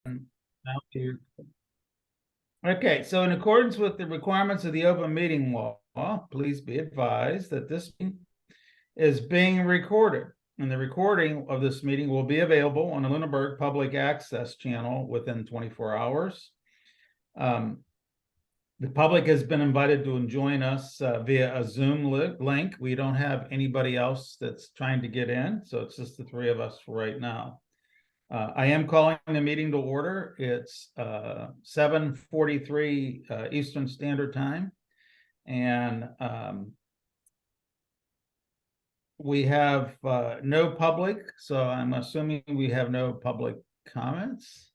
Now you- Okay, so in accordance with the requirements of the open meeting law, please be advised that this meeting is being recorded. And the recording of this meeting will be available on the Lunenburg Public Access channel within 24 hours. The public has been invited to join us via a Zoom link. We don't have anybody else that's trying to get in, so it's just the three of us for right now. I am calling the meeting to order. It's 7:43 Eastern Standard Time. And we have no public, so I'm assuming we have no public comments.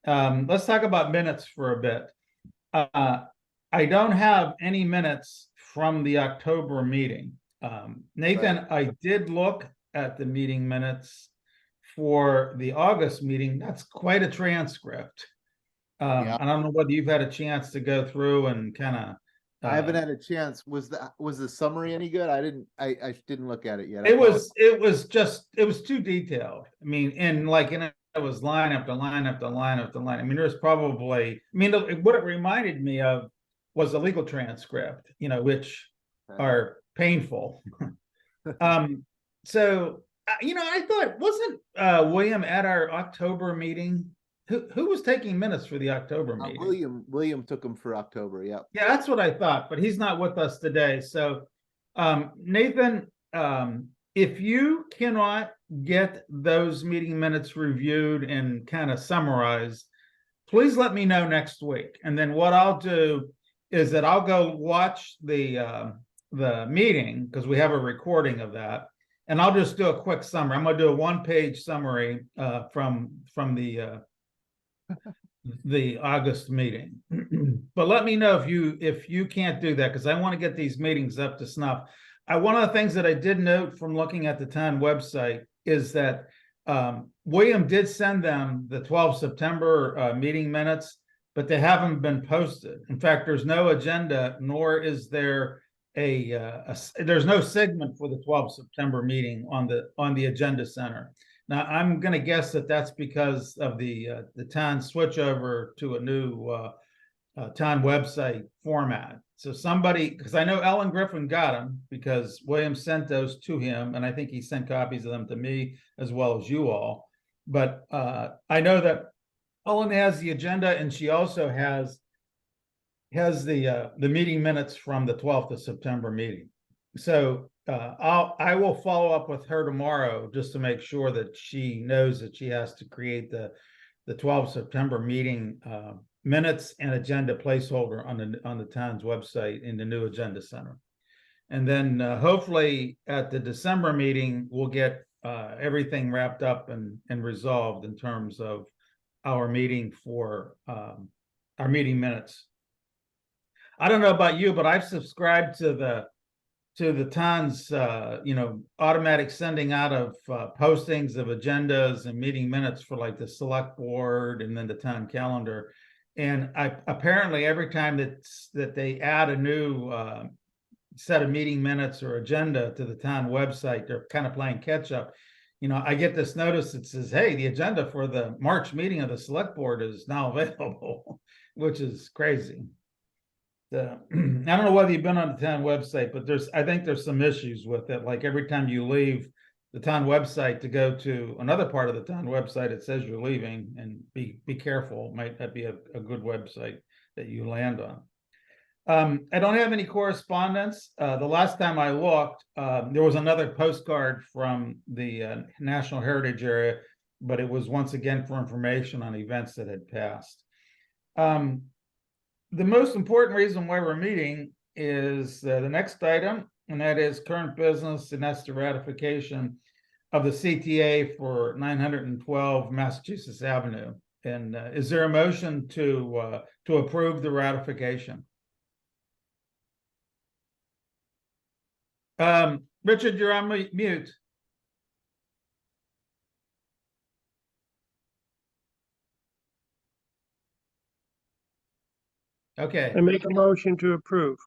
Let's talk about minutes for a bit. I don't have any minutes from the October meeting. Nathan, I did look at the meeting minutes for the August meeting. That's quite a transcript. Yeah. I don't know whether you've had a chance to go through and kind of. I haven't had a chance. Was the summary any good? I didn't look at it yet. It was too detailed. I mean, it was line after line after line after line. I mean, there's probably, I mean, what it reminded me of was a legal transcript, which are painful. So, I thought, wasn't William at our October meeting? Who was taking minutes for the October meeting? William took them for October. Yeah. Yeah, that's what I thought, but he's not with us today. So, Nathan, if you cannot get those meeting minutes reviewed and kind of summarized, please let me know next week. And then what I'll do is that I'll go watch the meeting, because we have a recording of that, and I'll just do a quick summary. I'm going to do a one-page summary from the August meeting. But let me know if you can't do that, because I want to get these meetings up to snuff. One of the things that I did note from looking at the town website is that William did send them the 12 September meeting minutes, but they haven't been posted. In fact, there's no agenda, nor is there there's no segment for the 12 September meeting on the agenda center. Now, I'm going to guess that that's because of the town switch over to a new town website format. So somebody, because I know Ellen Griffin got them because William sent those to him, and I think he sent copies of them to me as well as you all. But I know that Ellen has the agenda, and she also has the meeting minutes from the 12th of September meeting. So I will follow up with her tomorrow just to make sure that she knows that she has to create the 12 September meeting minutes and agenda placeholder on the town's website in the new agenda center. And then hopefully at the December meeting, we'll get everything wrapped up and resolved in terms of our meeting for our meeting minutes. I don't know about you, but I've subscribed to the town's automatic sending out of postings of agendas and meeting minutes for like the select board and then the town calendar. And apparently every time that they add a new set of meeting minutes or agenda to the town website, they're kind of playing catch up. I get this notice that says, hey, the agenda for the March meeting of the select board is now available, which is crazy. I don't know whether you've been on the town website, but I think there's some issues with it. Like every time you leave the town website to go to another part of the town website, it says you're leaving, and be careful. It might not be a good website that you land on. I don't have any correspondence. The last time I looked, there was another postcard from the National Heritage Area, but it was once again for information on events that had passed. The most important reason why we're meeting is the next item, and that is current business, and that's the ratification of the CTA for 912 Massachusetts Avenue. And is there a motion to approve the ratification? Richard, you're on mute. Okay. I make a motion to approve.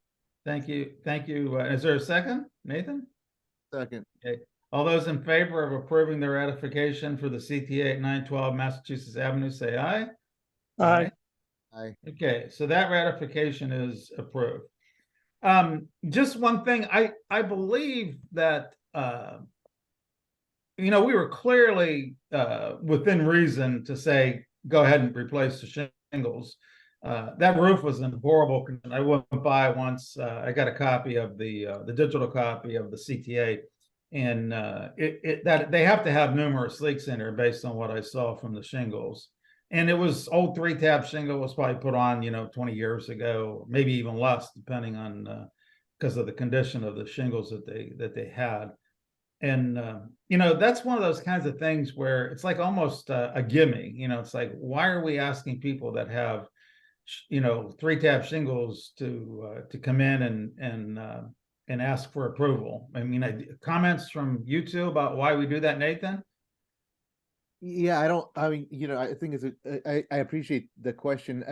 Thank you. Is there a second, Nathan? Second. Okay. All those in favor of approving the ratification for the CTA at 912 Massachusetts Avenue, say aye. Aye. Okay, so that ratification is approved. Just one thing, I believe that, we were clearly, within reason to say, go ahead and replace the shingles. That roof was in horrible condition. I went by once, I got a copy of the digital copy of the CTA. And that they have to have numerous leaks in there based on what I saw from the shingles. And it was old 3-tab shingle, was probably put on, 20 years ago, maybe even less, depending on because of the condition of the shingles that they had. And that's one of those kinds of things where it's like almost a gimme. It's like, why are we asking people that have 3-tab shingles to come in and ask for approval? I mean, comments from you two about why we do that, Nathan? Yeah, I think I appreciate the question.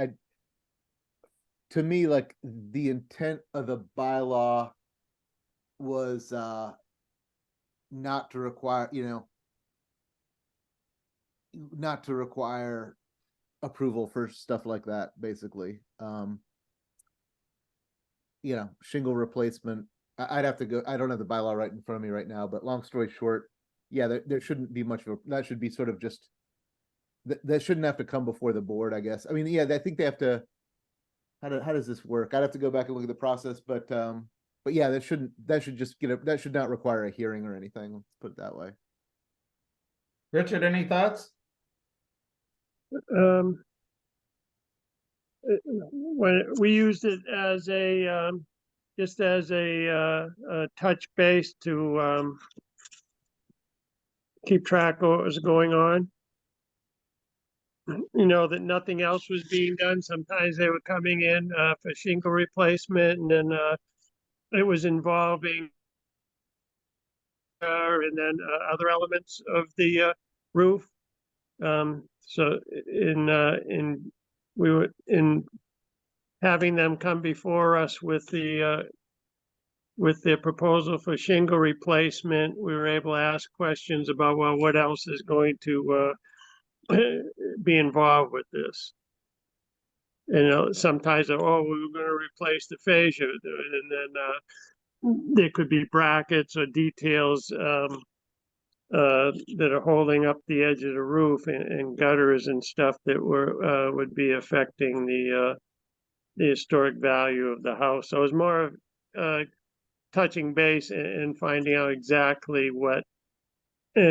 To me, like, the intent of the bylaw was not to require, not to require approval for stuff like that, basically. Shingle replacement. I'd have to go. I don't have the bylaw right in front of me right now, but long story short, yeah, there shouldn't be much of that. Should be sort of just that shouldn't have to come before the board, I guess. I mean, yeah, I think they have to. How does this work? I'd have to go back and look at the process, but yeah, that should just that should not require a hearing or anything. Let's put it that way. Richard, any thoughts? When we used it as just as a touch base to keep track of what was going on. That nothing else was being done. Sometimes they were coming in for shingle replacement, and then it was involving and then other elements of the roof. So we were in having them come before us with their proposal for shingle replacement. We were able to ask questions about, well, what else is going to be involved with this? Sometimes, we were going to replace the fascia, and then there could be brackets or details that are holding up the edge of the roof, and gutters and stuff that would be affecting the historic value of the house. So it was more of touching base and finding out exactly what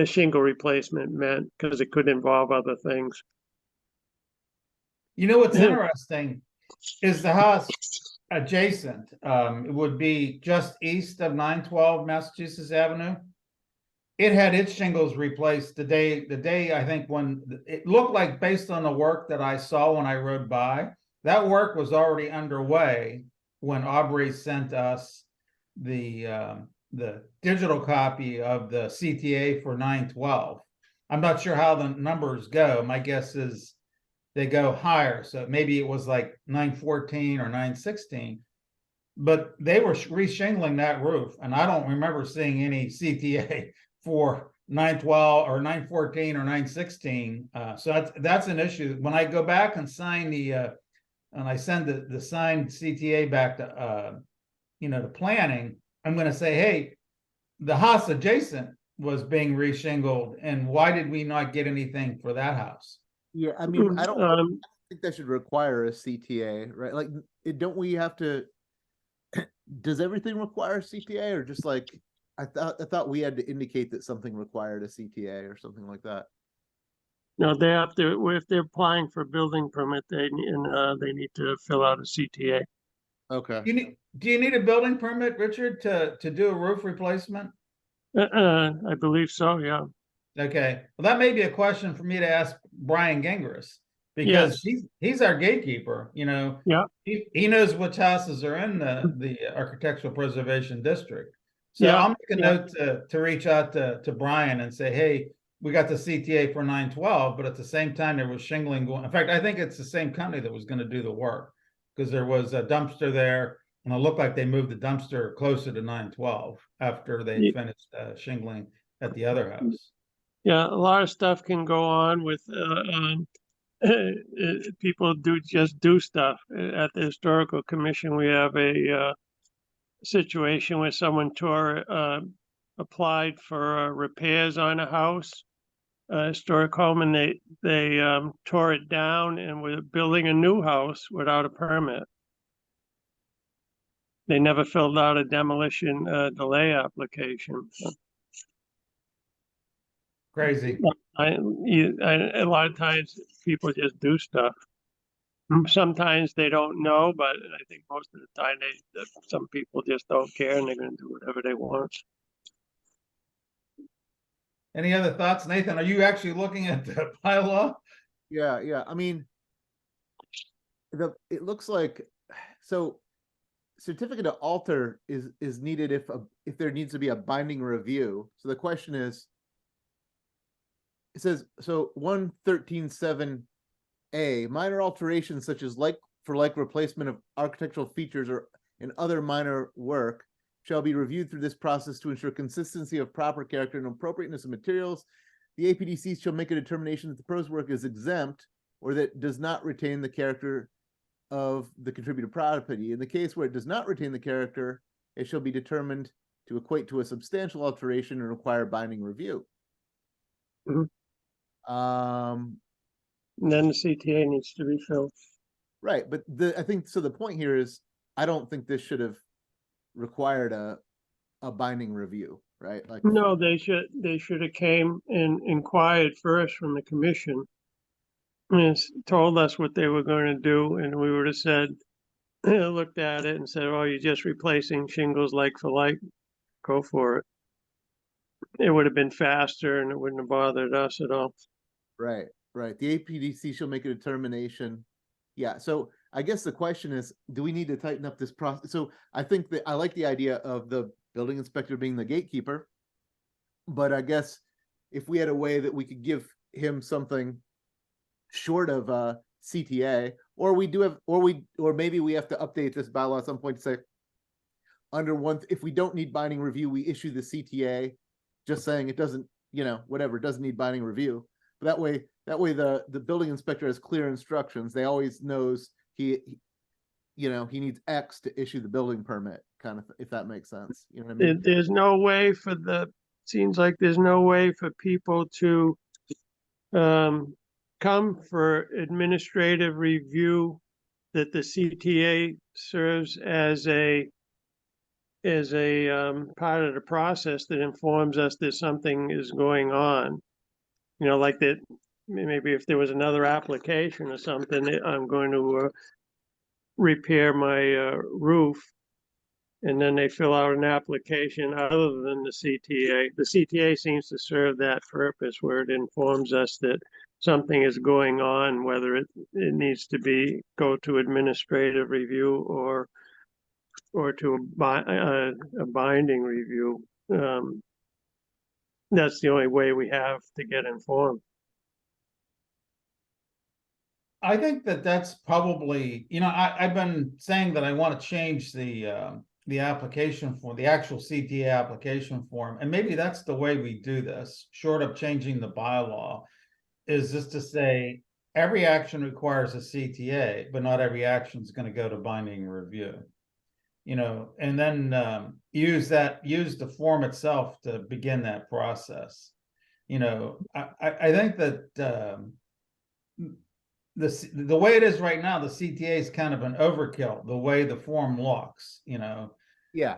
shingle replacement meant, because it could involve other things. What's interesting is the house adjacent. It would be just east of 912 Massachusetts Avenue. It had its shingles replaced the day I think when it looked like, based on the work that I saw when I rode by, that work was already underway when Aubrey sent us the digital copy of the CTA for 912. I'm not sure how the numbers go. My guess is they go higher. So maybe it was like 914 or 916, but they were re-shingling that roof. And I don't remember seeing any CTA for 912 or 914 or 916. So that's an issue. When I go back and sign and I send the signed CTA back to, to planning, I'm going to say, hey, the house adjacent was being re-shingled, and why did we not get anything for that house? Yeah, I mean, I don't think that should require a CTA, right? Like, don't we have to? Does everything require a CTA, or just like I thought we had to indicate that something required a CTA or something like that? No, they have to. If they're applying for a building permit, they need to fill out a CTA. Okay. Do you need a building permit, Richard, to do a roof replacement? I believe so, yeah. Okay, well, that may be a question for me to ask Brian Gingras, because he's our gatekeeper. Yeah. He knows which houses are in the architectural preservation district. So Yeah. I'll make a note to reach out to Brian and say, hey, we got the CTA for 912, but at the same time there was shingling going. In fact, I think it's the same company that was going to do the work, because there was a dumpster there, and it looked like they moved the dumpster closer to 912 after they finished shingling at the other house. Yeah, a lot of stuff can go on with, people just do stuff. At the Historical Commission, we have a, situation where someone applied for repairs on a house, historic home, and they tore it down and were building a new house without a permit. They never filled out a demolition delay application. Crazy. A lot of times people just do stuff. Sometimes they don't know, but I think most of the time some people just don't care and they're going to do whatever they want. Any other thoughts, Nathan? Are you actually looking at the bylaw? Yeah. I mean, it looks like, so certificate to alter is needed if there needs to be a binding review. So the question is, it says, so 113.7A, minor alterations such as like replacement of architectural features or in other minor work shall be reviewed through this process to ensure consistency of proper character and appropriateness of materials. The APDC shall make a determination that the proposed work is exempt or that does not retain the character of the contributed property. In the case where it does not retain the character, it shall be determined to equate to a substantial alteration and require binding review. Mhm. And then the CTA needs to be filled. Right, but I think so. The point here is, I don't think this should have required a binding review, right? Like, No, they should have came and inquired first from the commission and told us what they were going to do, and we would have said, looked at it and said, "Oh, you're just replacing shingles like for like. Go for it." It would have been faster, and it wouldn't have bothered us at all. right. The APDC shall make a determination. Yeah. So I guess the question is, do we need to tighten up this process? So I think that I like the idea of the building inspector being the gatekeeper, but I guess if we had a way that we could give him something short of CTA, or maybe we have to update this bylaw at some point to say, if we don't need binding review, we issue the CTA, just saying it doesn't, whatever, doesn't need binding review. But that way the building inspector has clear instructions. They always knows he needs X to issue the building permit, kind of, if that makes sense. You know what I mean? There's no way seems like there's no way for people to come for administrative review that the CTA serves as a part of the process that informs us that something is going on. Like that, maybe if there was another application or something, I'm going to repair my roof, and then they fill out an application other than the CTA. The CTA seems to serve that purpose, where it informs us that something is going on, whether it needs to go to administrative review or to a binding review. That's the only way we have to get informed. I think that's probably, I've been saying that I want to change the application form, the actual CTA application form, and maybe that's the way we do this, short of changing the bylaw, is just to say every action requires a CTA, but not every action is going to go to binding review. And then use the form itself to begin that process. I think that the way it is right now, the CTA is kind of an overkill, the way the form looks, Yeah.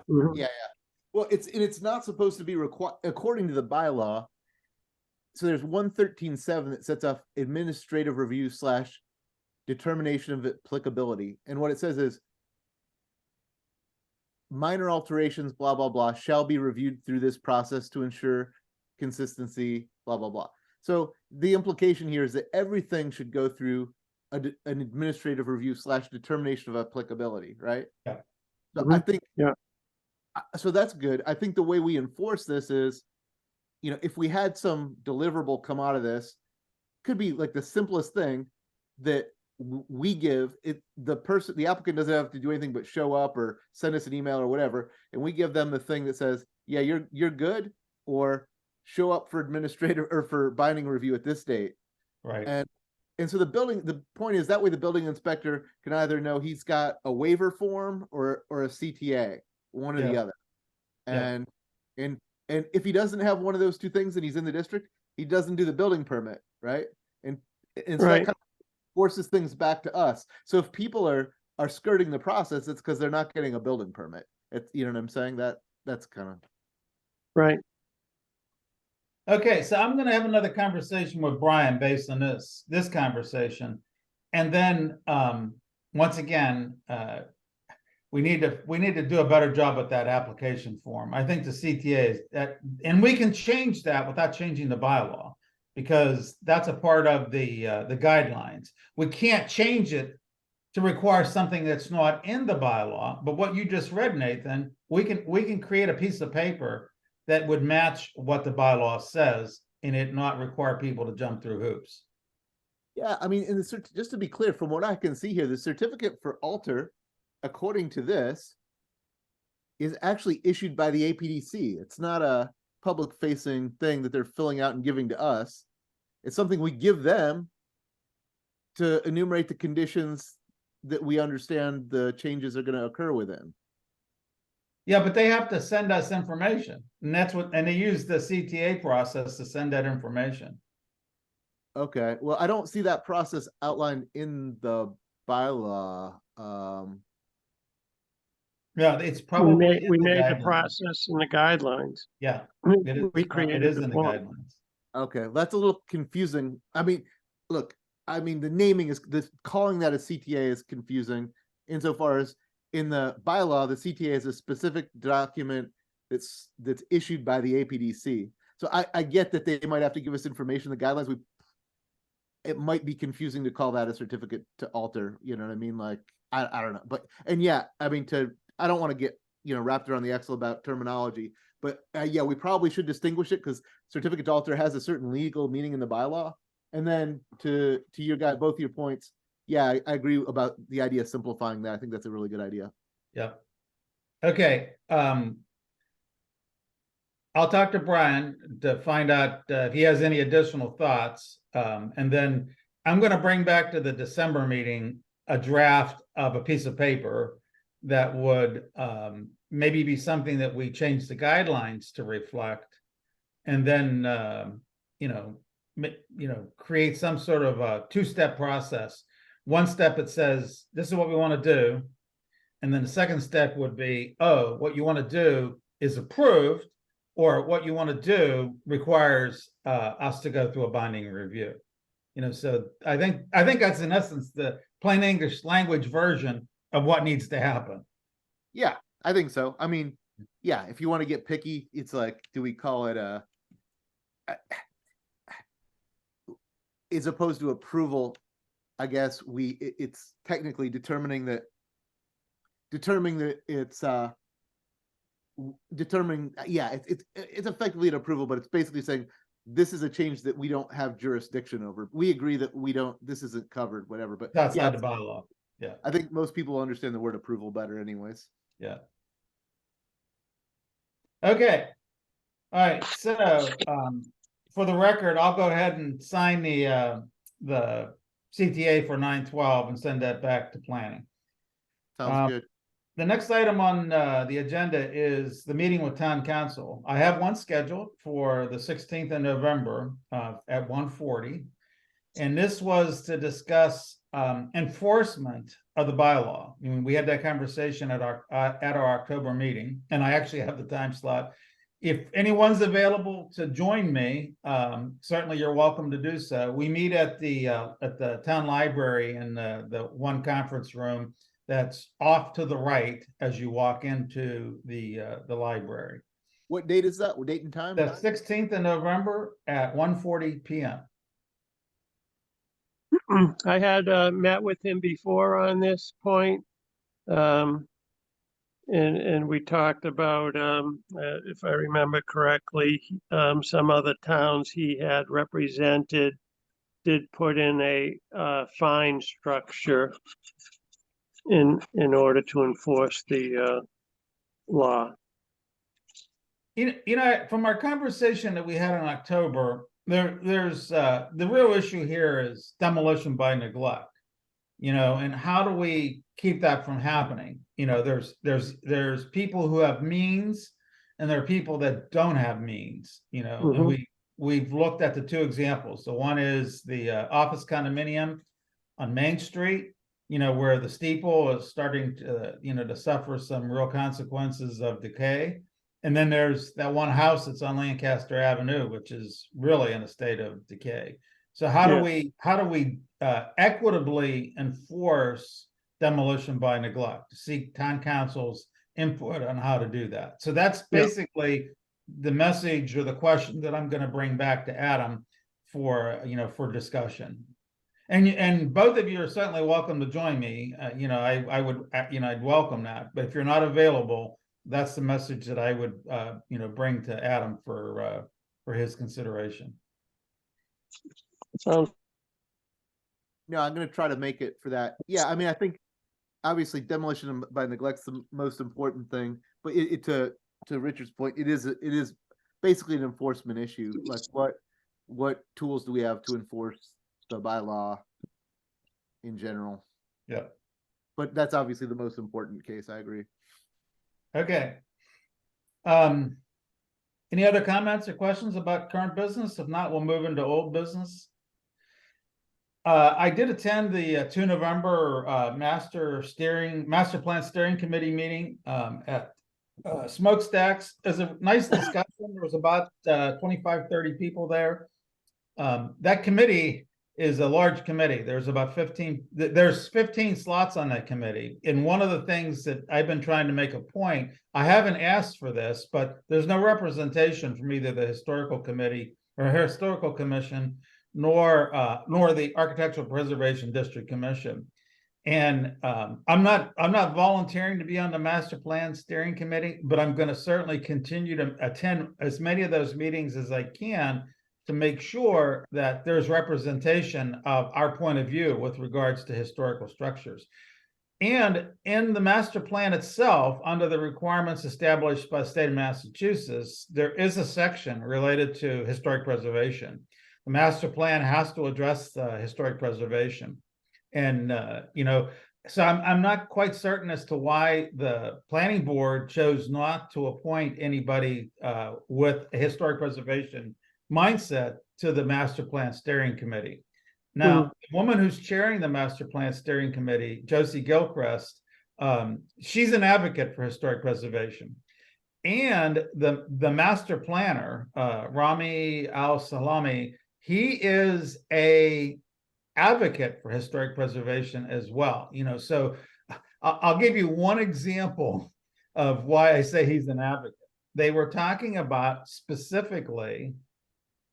Mhm. Yeah. Well, it's not supposed to be required according to the bylaw. So there's 113.7 that sets off administrative review / determination of applicability. And what it says is, minor alterations, blah, blah, blah, shall be reviewed through this process to ensure consistency, blah, blah, blah. So the implication here is that everything should go through an administrative review / determination of applicability, right? Yeah. So Mhm. I think, Yeah. So that's good. I think the way we enforce this is, if we had some deliverable come out of this, could be like the simplest thing that we give it, the applicant doesn't have to do anything but show up or send us an email or whatever, and we give them the thing that says, yeah, you're good, or show up for administrative or for binding review at this date. Right. And so the point is that way the building inspector can either know he's got a waiver form or a CTA, one or the Yeah. other. Yeah. And if he doesn't have one of those two things and he's in the district, he doesn't do the building permit, right? And so that Right. kind of forces things back to us. So if people are skirting the process, it's because they're not getting a building permit. It's, you know what I'm saying? That's kind of. Right. Okay, so I'm gonna have another conversation with Brian based on this conversation. And then, once again, we need to do a better job with that application form. I think the CTA is that, and we can change that without changing the bylaw, because that's a part of the guidelines. We can't change it to require something that's not in the bylaw, but what you just read, Nathan, we can create a piece of paper that would match what the bylaw says and it not require people to jump through hoops. Yeah, I mean, just to be clear, from what I can see here, the certificate for alter, according to this, is actually issued by the APDC. It's not a public facing thing that they're filling out and giving to us. It's something we give them to enumerate the conditions that we understand the changes are going to occur within. Yeah, but they have to send us information, and they use the CTA process to send that information. Okay, well, I don't see that process outlined in the bylaw. Yeah, it's probably We in the made the guidelines. process in the guidelines. Yeah, We it created is the in the form. guidelines. Okay, that's a little confusing. I mean, look, the naming is this, calling that a CTA is confusing insofar as in the bylaw, the CTA is a specific document that's issued by the APDC. So I get that they might have to give us information, the guidelines. It might be confusing to call that a certificate to alter, you know what I mean? Like, I don't know, but, and yeah, I mean, I don't want to get, wrapped around the axle about terminology, but yeah, we probably should distinguish it because certificate to alter has a certain legal meaning in the bylaw. And then to your guy, both your points, yeah, I agree about the idea of simplifying that. I think that's a really good idea. Yeah. Okay. I'll talk to Brian to find out if he has any additional thoughts. And then I'm going to bring back to the December meeting a draft of a piece of paper that would maybe be something that we change the guidelines to reflect, and then create some sort of a two-step process. One step, it says, this is what we want to do. And then the second step would be, oh, what you want to do is approved, or what you want to do requires us to go through a binding review. So I think that's in essence the plain English language version of what needs to happen. Yeah, I think so. I mean, yeah, if you want to get picky, it's like, do we call it as opposed to approval? I guess it's technically determining that it's it's effectively an approval, but it's basically saying this is a change that we don't have jurisdiction over. We agree that this isn't covered, whatever, but That's yeah, not the bylaw. Yeah. I think most people understand the word approval better anyways. Yeah. Okay. All right. So for the record, I'll go ahead and sign the CTA for 9/12 and send that back to planning. Sounds good. The next item on the agenda is the meeting with town council. I have one scheduled for the 16th of November at 1:40. And this was to discuss enforcement of the bylaw. I mean, we had that conversation at our October meeting, and I actually have the time slot. If anyone's available to join me, certainly you're welcome to do so. We meet at the town library in the one conference room that's off to the right as you walk into the library. What date is that? What date and time? The 16th of November at 1:40 p.m. I had met with him before on this point. And we talked about, if I remember correctly, some other towns he had represented did put in a fine structure in order to enforce the law. From our conversation that we had in October, there's the real issue here is demolition by neglect. And how do we keep that from happening? There's people who have means, and there are people that don't have means. And Mhm. we've looked at the two examples. So one is the office condominium on Main Street, where the steeple is starting to, to suffer some real consequences of decay. And then there's that one house that's on Lancaster Avenue, which is really in a state of decay. So how do we equitably enforce demolition by neglect? Seek town council's input on how to do that. So that's Yeah. basically the message or the question that I'm going to bring back to Adam for discussion. And both of you are certainly welcome to join me. I would, I'd welcome that. But if you're not available, that's the message that I would, bring to Adam for his consideration. Sounds No, I'm gonna try to make it for that. Yeah, I mean, I think obviously demolition by neglect's the most important thing, but to Richard's point, it is basically an enforcement issue. Like what tools do we have to enforce the bylaw in general? Yeah. But that's obviously the most important case. I agree. Okay. Any other comments or questions about current business? If not, we'll move into old business. I did attend the 2 November Master Plan Steering Committee meeting at Smokestacks. It was a nice discussion. There was about 25, 30 people there. That committee is a large committee. There's about 15, there's 15 slots on that committee. And one of the things that I've been trying to make a point, I haven't asked for this, but there's no representation from either the historical committee or historical commission, nor the Architectural Preservation District Commission. And I'm not volunteering to be on the Master Plan Steering Committee, but I'm going to certainly continue to attend as many of those meetings as I can to make sure that there's representation of our point of view with regards to historical structures. And in the master plan itself, under the requirements established by the state of Massachusetts, there is a section related to historic preservation. The master plan has to address historic preservation. And, so I'm not quite certain as to why the planning board chose not to appoint anybody with a historic preservation mindset to the master plan steering committee. Now, the woman who's chairing the master plan steering committee, Josie Gilchrist, she's an advocate for historic preservation. And the master planner, Rami Al-Salami, he is a advocate for historic preservation as well. So I'll give you one example of why I say he's an advocate. They were talking about specifically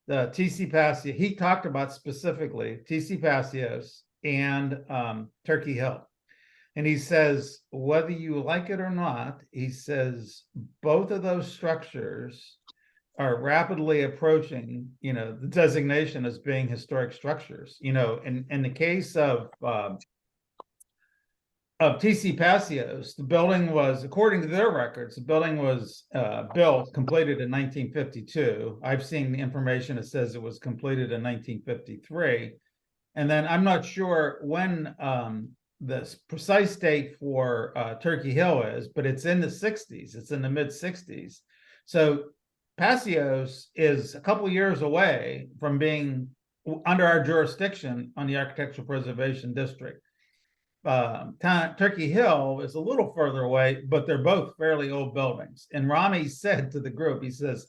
the TC Passios. He talked about specifically TC Passios and Turkey Hill. And he says, whether you like it or not, he says, both of those structures are rapidly approaching, the designation as being historic structures. In the case of TC Passios, the building was, according to their records, the building was completed in 1952. I've seen the information that says it was completed in 1953. And then I'm not sure when the precise date for Turkey Hill is, but it's in the 60s. It's in the mid 60s. So Passios is a couple years away from being under our jurisdiction on the Architectural Preservation District. Turkey Hill is a little further away, but they're both fairly old buildings. And Rami said to the group, he says,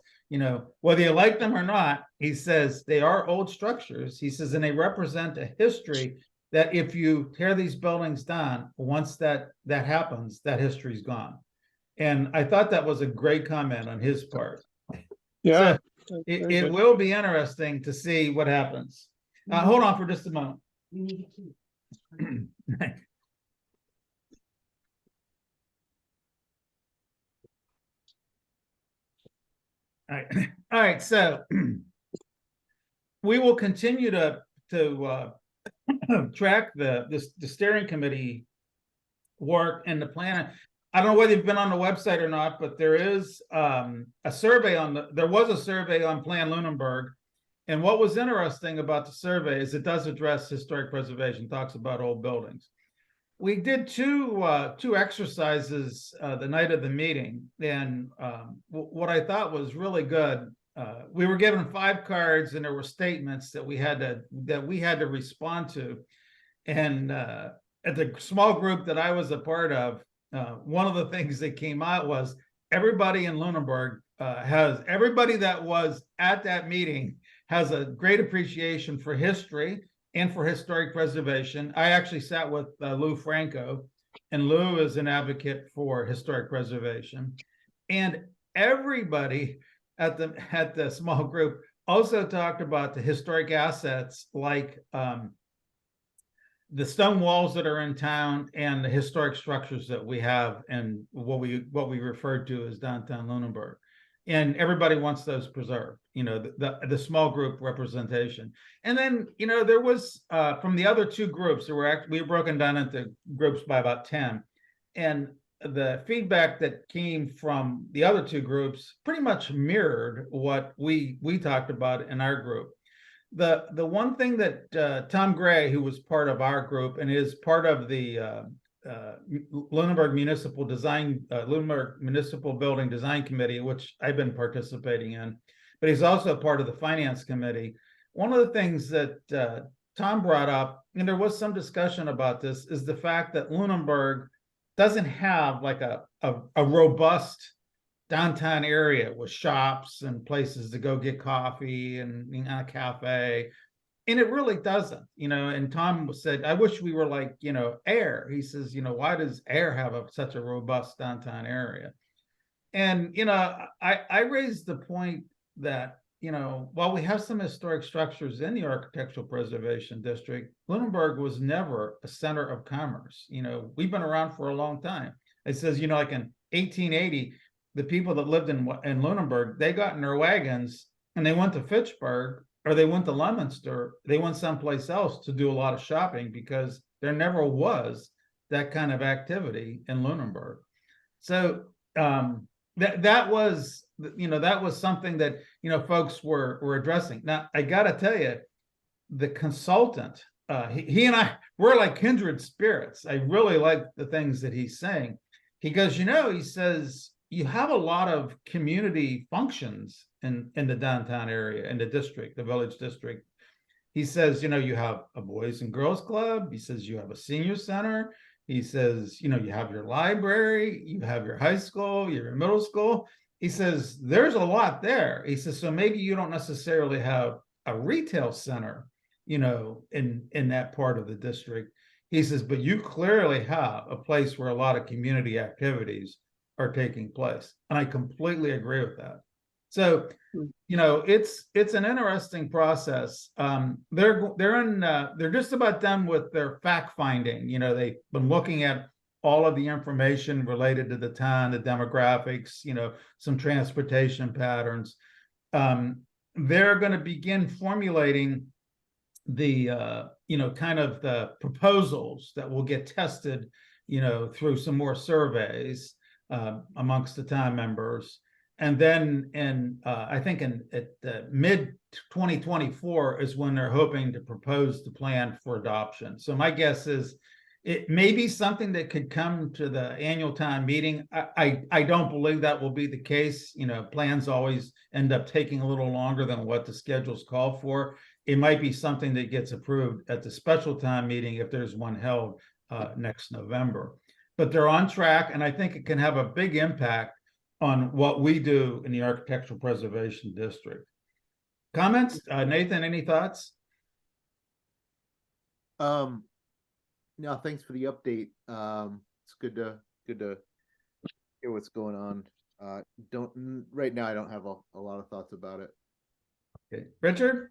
whether you like them or not, he says, they are old structures. He says, and they represent a history that if you tear these buildings down, once that happens, that history's gone. And I thought that was a great comment on his part. Yeah. So it will be interesting to see what happens. Hold on for just a moment. All right. So we will continue to track the steering committee work and the plan. I don't know whether you've been on the website or not, but there is a survey there was a survey on Plan Lunenburg. And what was interesting about the survey is it does address historic preservation, talks about old buildings. We did two exercises the night of the meeting, and what I thought was really good. We were given 5 cards, and there were statements that we had to respond to. And at the small group that I was a part of, one of the things that came out was everybody in Lunenburg everybody that was at that meeting has a great appreciation for history and for historic preservation. I actually sat with Lou Franco, and Lou is an advocate for historic preservation. And everybody at the small group also talked about the historic assets, like the stone walls that are in town and the historic structures that we have, and what we referred to as downtown Lunenburg. And everybody wants those preserved, the small group representation. And then, there was from the other 2 groups, we were broken down into groups by about 10. And the feedback that came from the other 2 groups pretty much mirrored what we talked about in our group. The one thing that Tom Gray, who was part of our group and is part of the Lunenburg Municipal Building Design Committee, which I've been participating in, but he's also part of the Finance Committee. One of the things that Tom brought up, and there was some discussion about this, is the fact that Lunenburg doesn't have like a robust downtown area with shops and places to go get coffee and a cafe. And it really doesn't, and Tom said, I wish we were like, Air. He says, why does Air have such a robust downtown area? And, I raised the point that, while we have some historic structures in the Architectural Preservation District, Lunenburg was never a center of commerce. We've been around for a long time. It says, like in 1880, the people that lived in Lunenburg, they got in their wagons and they went to Fitchburg, or they went to Leominster, they went someplace else to do a lot of shopping, because there never was that kind of activity in Lunenburg. So that was something that, folks were addressing. Now, I got to tell you, the consultant, he and I, we're like kindred spirits. I really like the things that he's saying. He goes, he says, you have a lot of community functions in the downtown area, in the district, the village district. He says, you have a Boys and Girls Club. He says, you have a senior center. He says, you have your library, you have your high school, your middle school. He says, there's a lot there. He says, so maybe you don't necessarily have a retail center, in that part of the district. He says, but you clearly have a place where a lot of community activities are taking place. And I completely agree with that. So, it's an interesting process. They're just about done with their fact finding. They've been looking at all of the information related to the town, the demographics, some transportation patterns. They're going to begin formulating the kind of the proposals that will get tested, through some more surveys amongst the town members. And then I think at mid 2024 is when they're hoping to propose the plan for adoption. So my guess is it may be something that could come to the annual town meeting. I don't believe that will be the case. Plans always end up taking a little longer than what the schedules call for. It might be something that gets approved at the special town meeting if there's one held next November. But they're on track, and I think it can have a big impact on what we do in the Architectural Preservation District. Comments? Nathan, any thoughts? No, thanks for the update. It's good to hear what's going on. Right now I don't have a lot of thoughts about it. Okay. Richard?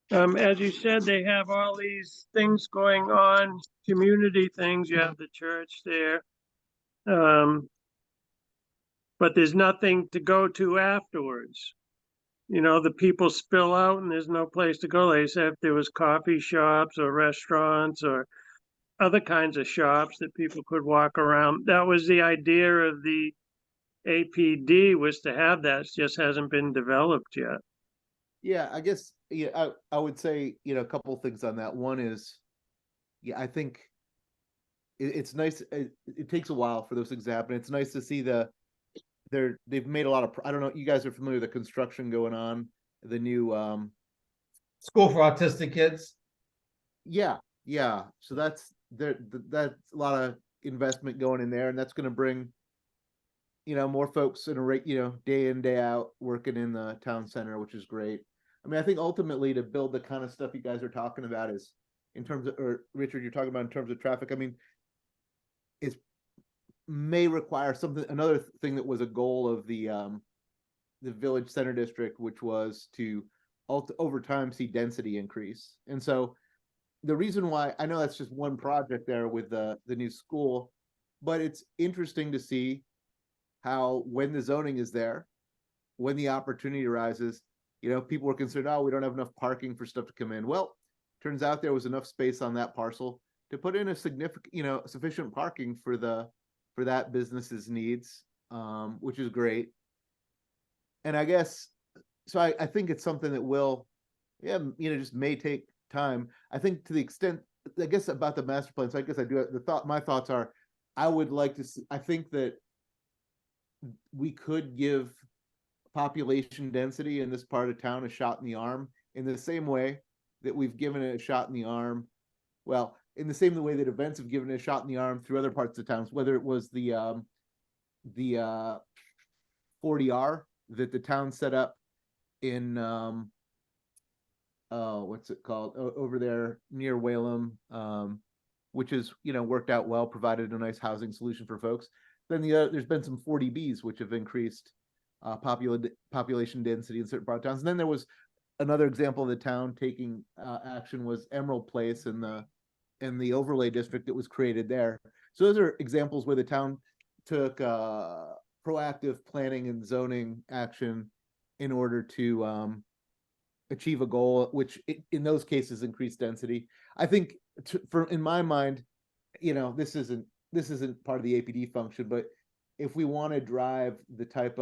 As you said, they have all these things going on, community things. You have the church there. But there's nothing to go to afterwards. The people spill out and there's no place to go. They said if there was coffee shops or restaurants or other kinds of shops that people could walk around. That was the idea of the APD, was to have that. It just hasn't been developed yet. Yeah, I guess, yeah, I would say, a couple of things on that. One is, yeah, I think it's nice. It takes a while for those things to happen. It's nice to see they've made a lot of, I don't know, you guys are familiar with the construction going on, the new, School for autistic kids. yeah, yeah. So that's a lot of investment going in there, and that's going to bring, more folks in a rate, day in, day out working in the town center, which is great. I mean, I think ultimately to build the kind of stuff you guys are talking about is in terms of, or Richard, you're talking about in terms of traffic. I mean, it may require another thing that was a goal of the village center district, which was to over time see density increase. And so the reason why, I know that's just one project there with the new school, but it's interesting to see how when the zoning is there, when the opportunity arises, people were concerned, oh, we don't have enough parking for stuff to come in. Well, turns out there was enough space on that parcel to put in a significant, sufficient parking for that business's needs, which is great. And I guess, so I think it's something that will, just may take time. I think to the extent, I guess about the master plan. So I guess I do my thoughts are, I would like to see, I think that we could give population density in this part of town a shot in the arm in the same way that we've given it a shot in the arm. Well, in the same way that events have given it a shot in the arm through other parts of towns, whether it was the 40R that the town set up in what's it called over there near Whalum, which is worked out well, provided a nice housing solution for folks. Then there's been some 40Bs which have increased population density in certain part of towns. And then there was another example of the town taking action was Emerald Place and the overlay district that was created there. So those are examples where the town took proactive planning and zoning action in order to achieve a goal, which in those cases increased density. I think in my mind, this isn't part of the APD function, but if we want to drive the types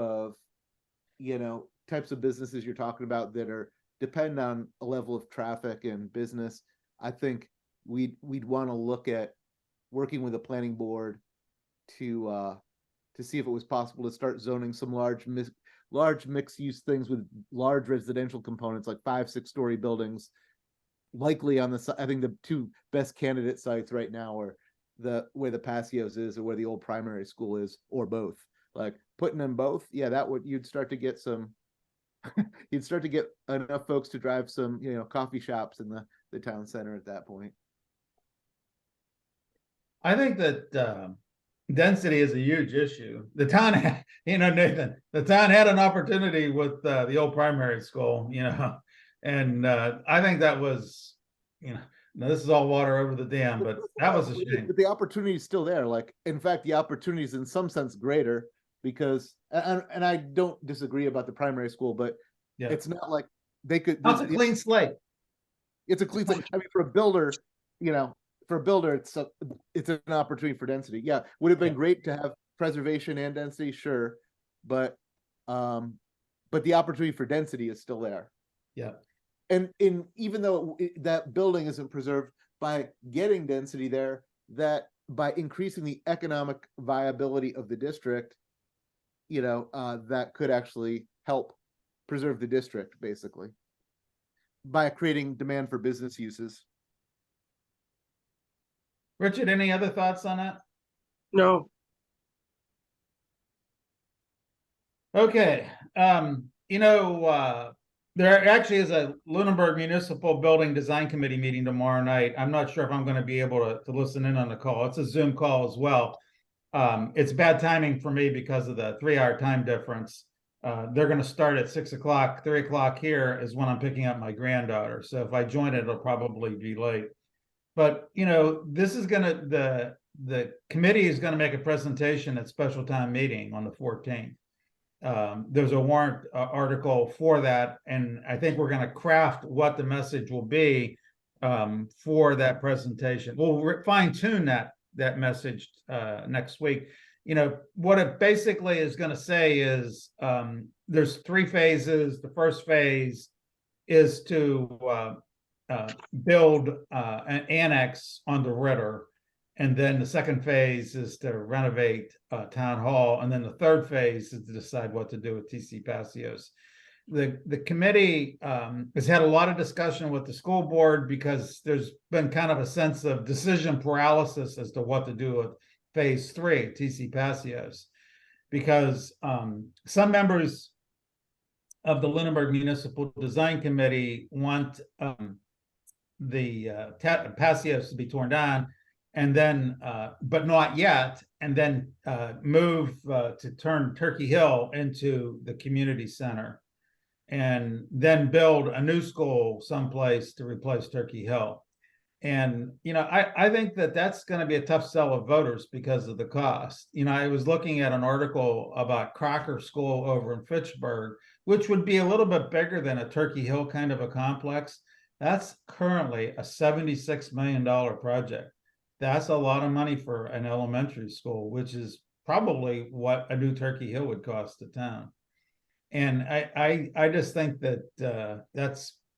of businesses you're talking about that depend on a level of traffic and business, I think we'd want to look at working with the planning board to see if it was possible to start zoning some large mixed use things with large residential components, like 5-6 story buildings, likely on I think the two best candidate sites right now are where the Passios is or where the old primary school is, or both. Like putting them both, you'd start to get enough folks to drive some coffee shops in the town center at that point. I think that density is a huge issue. The town, Nathan, the town had an opportunity with the old primary school, and I think that was, now this is all water over the dam, but that was a shame. But the opportunity is still there. Like, in fact, the opportunity is in some sense greater because, and I don't disagree about the primary school, but it's not like they could. It's a clean slate. It's a clean slate. I mean, for a builder, it's an opportunity for density. Yeah, would have been great to have preservation and density, sure, but the opportunity for density is still there. Yeah. And even though that building isn't preserved, by getting density there, that by increasing the economic viability of the district, that could actually help preserve the district, basically, by creating demand for business uses. Richard, any other thoughts on that? No. Okay. There actually is a Lunenburg Municipal Building Design Committee meeting tomorrow night. I'm not sure if I'm going to be able to listen in on the call. It's a Zoom call as well. It's bad timing for me because of the 3-hour time difference. They're going to start at 6 o'clock. 3 o'clock here is when I'm picking up my granddaughter. So if I join it, it'll probably be late. But, this is the committee is going to make a presentation at special time meeting on the 14th. There's a warrant article for that, and I think we're going to craft what the message will be for that presentation. We'll fine tune that message next week. You know, what it basically is going to say is there's 3 phases. The first phase is to build an annex on the Ritter. And then the second phase is to renovate Town Hall. And then the third phase is to decide what to do with TC Passios. The committee has had a lot of discussion with the school board because there's been kind of a sense of decision paralysis as to what to do with phase 3, TC Passios, because some members of the Lunenburg Municipal Design Committee want the Passios to be torn down, and then, but not yet, and then move to turn Turkey Hill into the community center, and then build a new school someplace to replace Turkey Hill. And, you know, I think that that's going to be a tough sell of voters because of the cost. You know, I was looking at an article about Crocker School over in Fitchburg, which would be a little bit bigger than a Turkey Hill kind of a complex. That's currently a $76 million project. That's a lot of money for an elementary school, which is probably what a new Turkey Hill would cost the town. And I just think that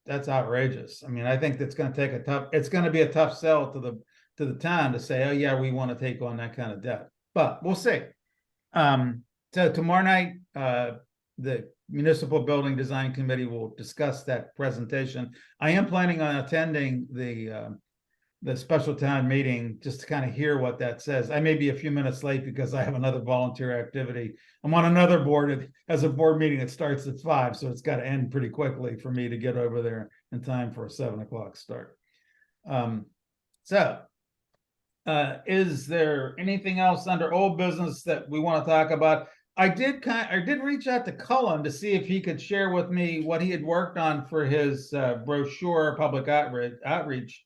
that's outrageous. I mean, I think that's going to take it's going to be a tough sell to the town to say, oh yeah, we want to take on that kind of debt, but we'll see. So tomorrow night, the Municipal Building Design Committee will discuss that presentation. I am planning on attending the special town meeting just to kind of hear what that says. I may be a few minutes late because I have another volunteer activity. I'm on another board. It has a board meeting that starts at 5, so it's got to end pretty quickly for me to get over there in time for a 7 o'clock start. Is there anything else under old business that we want to talk about? I did reach out to Cullen to see if he could share with me what he had worked on for his brochure public outreach.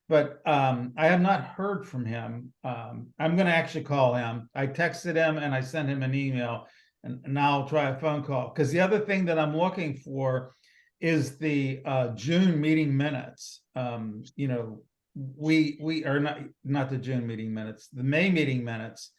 But I have not heard from him. I'm going to actually call him. I texted him and I sent him an email, and now I'll try a phone call. Because the other thing that I'm looking for is the June meeting minutes. You know, we are not the June meeting minutes, the May meeting minutes.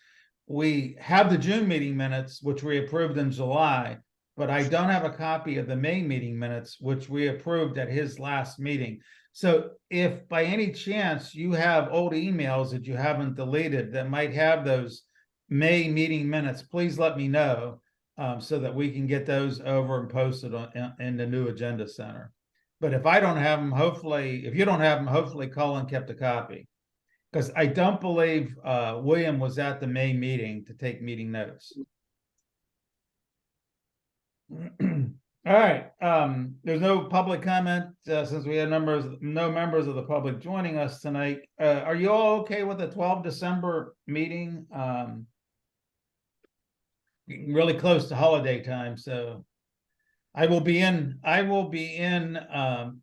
We have the June meeting minutes, which we approved in July, but I don't have a copy of the May meeting minutes, which we approved at his last meeting. So if by any chance you have old emails that you haven't deleted that might have those May meeting minutes, please let me know so that we can get those over and posted in the new agenda center. But if I don't have them, if you don't have them, hopefully Colin kept a copy. Because I don't believe William was at the May meeting to take meeting notes. All right. There's no public comment since we had no members of the public joining us tonight. Are you all okay with the 12 December meeting? Really close to holiday time, so I will be in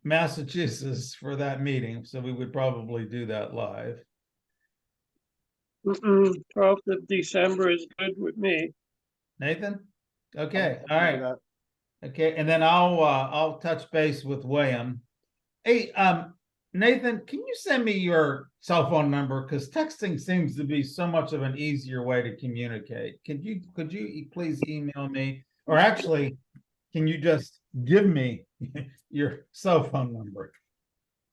Massachusetts for that meeting, so we would probably do that live. 12th of December is good with me. Nathan? Okay, all I'll do right. that. Okay, and then I'll touch base with William. Hey, Nathan, can you send me your cell phone number? Because texting seems to be so much of an easier way to communicate. Could you please email me? Or actually, can you just give me your cell phone number?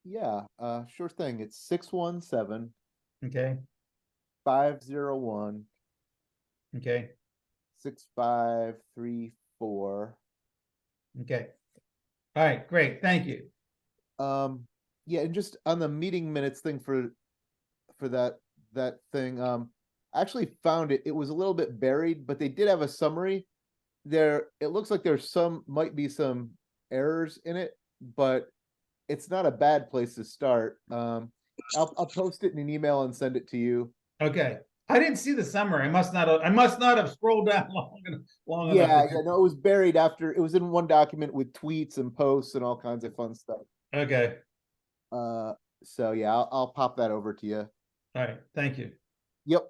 Yeah, sure thing. It's 617 Okay, 501 okay, 6534. okay. All right, great, thank you. Yeah, and just on the meeting minutes thing for that thing, I actually found it. It was a little bit buried, but they did have a summary there. It looks like there's might be some errors in it, but it's not a bad place to start. I'll post it in an email and send it to you. Okay, I didn't see the summary. I must not have scrolled down long enough. Yeah, no, it was buried after. It was in one document with tweets and posts and all kinds of fun stuff. Okay, So yeah, I'll pop that over to you. all right, thank you. Yep.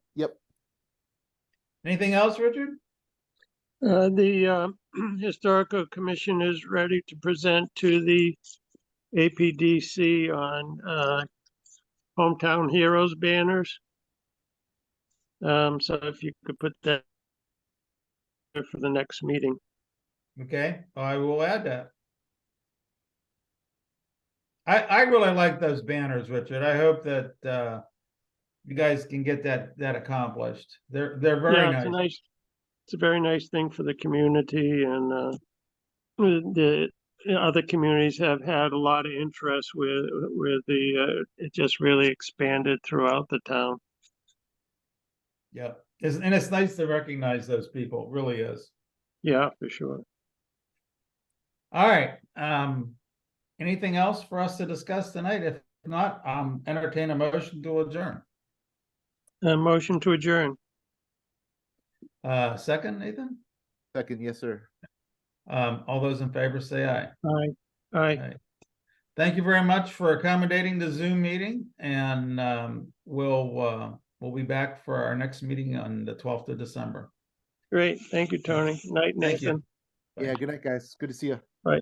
Anything else, Richard? The Historical Commission is ready to present to the APDC on Hometown Heroes banners. So if you could put that for the next meeting. Okay, I will add that. I really like those banners, Richard. I hope that you guys can get that accomplished. They're very Yeah, nice. it's a very nice thing for the community, and the other communities have had a lot of interest with it just really expanded throughout the town. Yeah, and it's nice to recognize those people. It really is. Yeah, for sure. All right. Anything else for us to discuss tonight? If not, entertain a motion to adjourn. Motion to adjourn. Second, Nathan? Second, yes, sir. All those in favor say aye. Aye. Aye. Aye. Thank you very much for accommodating the Zoom meeting, and we'll be back for our next meeting on the 12th of December. Great. Thank you, Tony. Night, Thank you. Nathan. Bye. Yeah, good night, guys. Good to see you. Bye.